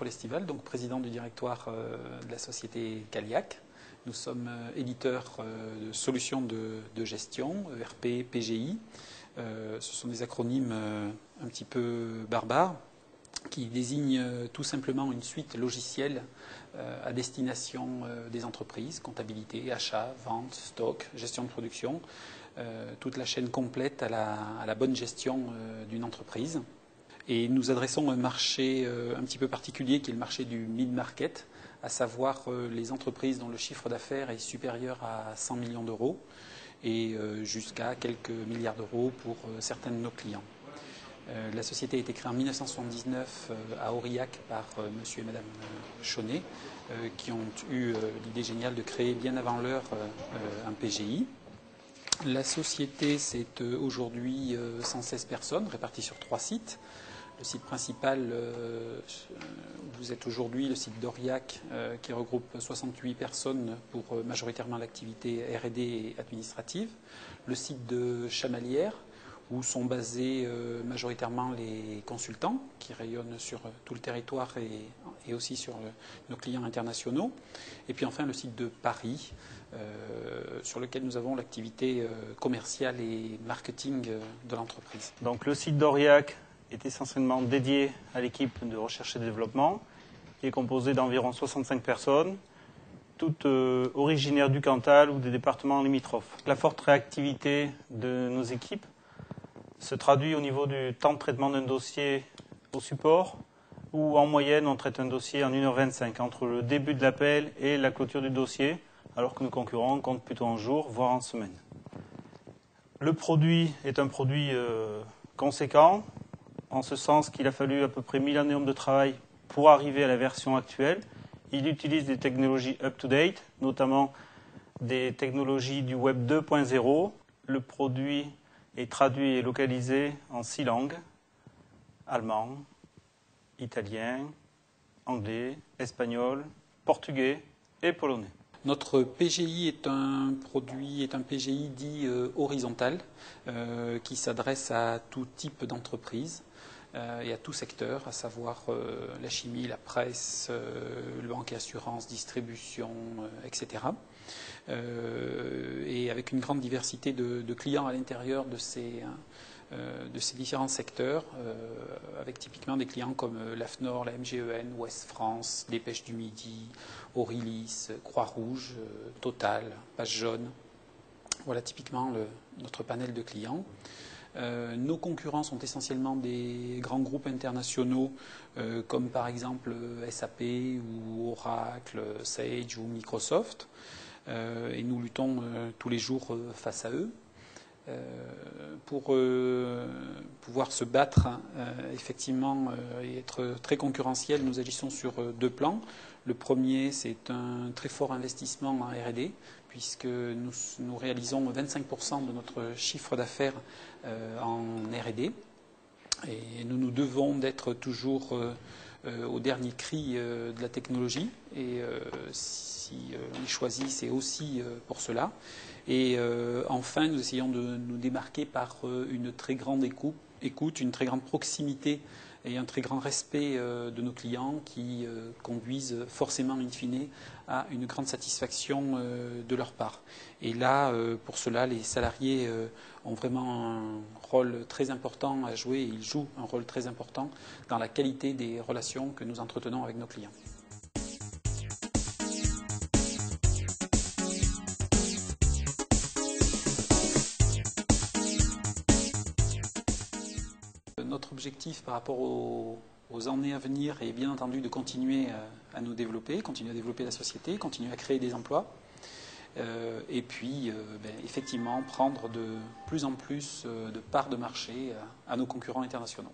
Jean-Paul Estival, donc président du directoire de la société Caliac. Nous sommes éditeurs de solutions de gestion, ERP, PGI. Ce sont des acronymes un petit peu barbares qui désignent tout simplement une suite logicielle à destination des entreprises, comptabilité, achat, vente, stock, gestion de production, toute la chaîne complète à la bonne gestion d'une entreprise. Et nous adressons un marché un petit peu particulier qui est le marché du mid-market, à savoir les entreprises dont le chiffre d'affaires est supérieur à 100 millions d'euros et jusqu'à quelques milliards d'euros pour certains de nos clients. La société a été créée en 1979 à Aurillac par monsieur et madame Chaunet, qui ont eu l'idée géniale de créer bien avant l'heure un PGI. La société, c'est aujourd'hui 116 personnes réparties sur 3 sites. Le site principal, où vous êtes aujourd'hui, le site d'Aurillac, qui regroupe 68 personnes pour majoritairement l'activité R&D et administrative. Le site de Chamalières, où sont basés majoritairement les consultants qui rayonnent sur tout le territoire et aussi sur nos clients internationaux. Et puis enfin le site de Paris, sur lequel nous avons l'activité commerciale et marketing de l'entreprise. Donc le site d'Aurillac est essentiellement dédié à l'équipe de recherche et développement, qui est composée d'environ 65 personnes, toutes originaires du Cantal ou des départements limitrophes. La forte réactivité de nos équipes se traduit au niveau du temps de traitement d'un dossier au support, où en moyenne on traite un dossier en 1h25 entre le début de l'appel et la clôture du dossier, alors que nos concurrents comptent plutôt en jours, voire en semaines. Le produit est un produit conséquent, en ce sens qu'il a fallu à peu près 1000 années de travail pour arriver à la version actuelle. Il utilise des technologies up-to-date, notamment des technologies du Web 2.0. Le produit est traduit et localisé en 6 langues, allemand, italien, anglais, espagnol, portugais et polonais. Notre PGI est un PGI dit horizontal, qui s'adresse à tout type d'entreprise et à tout secteur, à savoir la chimie, la presse, le banque et assurance, distribution, etc. Et avec une grande diversité de clients à l'intérieur de ces différents secteurs, avec typiquement des clients comme l'AFNOR, la MGEN, Ouest France, Dépêche du Midi, Aurilis, Croix-Rouge, Total, Page Jaune. Voilà typiquement notre panel de clients. Nos concurrents sont essentiellement des grands groupes internationaux comme par exemple SAP ou Oracle, Sage ou Microsoft. Et nous luttons tous les jours face à eux. Pour pouvoir se battre effectivement et être très concurrentiel, nous agissons sur 2 plans. Le premier, c'est un très fort investissement en R&D, puisque nous réalisons 25% de notre chiffre d'affaires en R&D. Et nous nous devons d'être toujours au dernier cri de la technologie. Et si on est choisi, c'est aussi pour cela. Et enfin, nous essayons de nous démarquer par une très grande écoute, une très grande proximité et un très grand respect de nos clients qui conduisent forcément in fine à une grande satisfaction de leur part. Et là, pour cela, les salariés ont vraiment un rôle très important à jouer et ils jouent un rôle très important dans la qualité des relations que nous entretenons avec nos clients. Notre objectif par rapport aux années à venir est bien entendu de continuer à nous développer, continuer à développer la société, continuer à créer des emplois et puis effectivement prendre de plus en plus de parts de marché à nos concurrents internationaux.